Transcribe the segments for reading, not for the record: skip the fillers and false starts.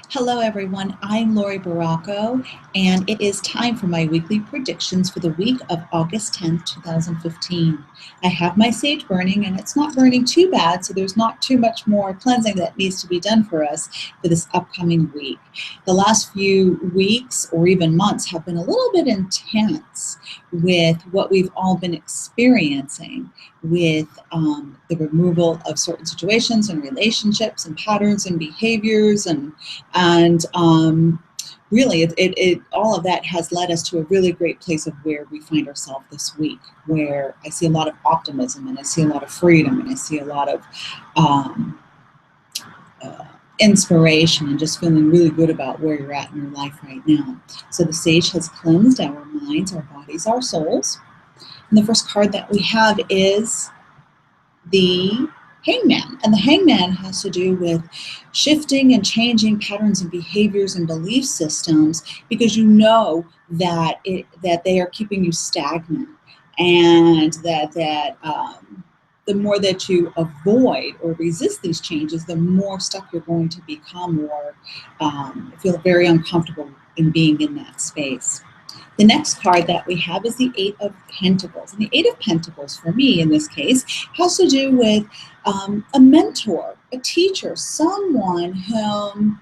Hello everyone, I'm Laurie Barraco, and it is time for my weekly predictions for the week of August 10th, 2015. I have my sage burning, and it's not burning too bad, so there's not too much more cleansing that needs to be done for us for this upcoming week. The last few weeks or even months have been a little bit intense with what we've all been experiencing with the removal of certain situations and relationships and patterns and behaviors and really all of that has led us to a really great place of where we find ourselves this week, where I see a lot of optimism and I see a lot of freedom and I see a lot of inspiration and just feeling really good about where you're at in your life right now. So the sage has cleansed our minds, our bodies, our souls. And the first card that we have is the Hangman. And the Hangman has to do with shifting and changing patterns and behaviors and belief systems, because you know that they are keeping you stagnant, and that the more that you avoid or resist these changes, the more stuck you're going to become, or feel very uncomfortable in being in that space. The next card that we have is the Eight of Pentacles. And the Eight of Pentacles, for me in this case, has to do with a mentor, a teacher, someone who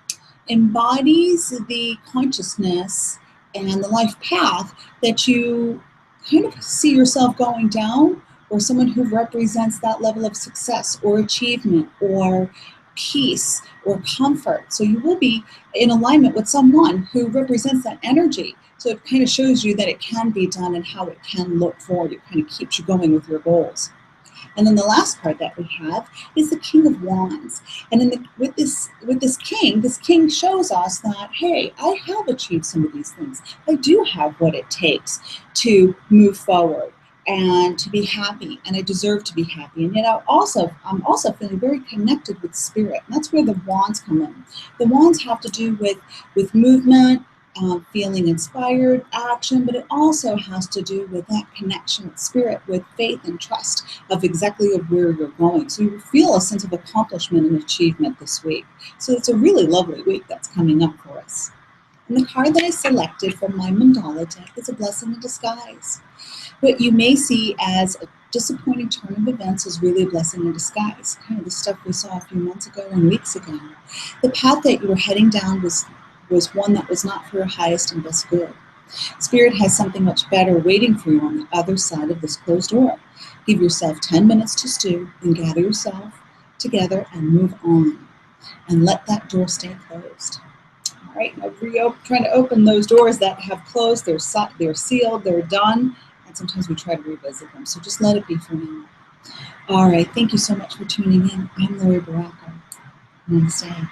embodies the consciousness and the life path that you kind of see yourself going down, or someone who represents that level of success or achievement or peace or comfort. So you will be in alignment with someone who represents that energy. So it kind of shows you that it can be done and how it can look forward. It kind of keeps you going with your goals. And then the last card that we have is the King of Wands. And with this king shows us that, hey, I have achieved some of these things. I do have what it takes to move forward and to be happy, and I deserve to be happy. And yet I'm also feeling very connected with spirit. And that's where the wands come in. The wands have to do with movement, feeling inspired, action, but it also has to do with that connection with spirit, with faith and trust of exactly where you're going. So you feel a sense of accomplishment and achievement this week. So it's a really lovely week that's coming up for us. And the card that I selected from my mandala deck is a blessing in disguise. What you may see as a disappointing turn of events is really a blessing in disguise, kind of the stuff we saw a few months ago and weeks ago. The path that you were heading down was one that was not for your highest and best good. Spirit has something much better waiting for you on the other side of this closed door. Give yourself 10 minutes to stew and gather yourself together and move on. And let that door stay closed. All right, now trying to open those doors that have closed. They're sealed, they're done, and sometimes we try to revisit them. So just let it be for now. All right, thank you so much for tuning in. I'm Laurie Barraco. Namaste.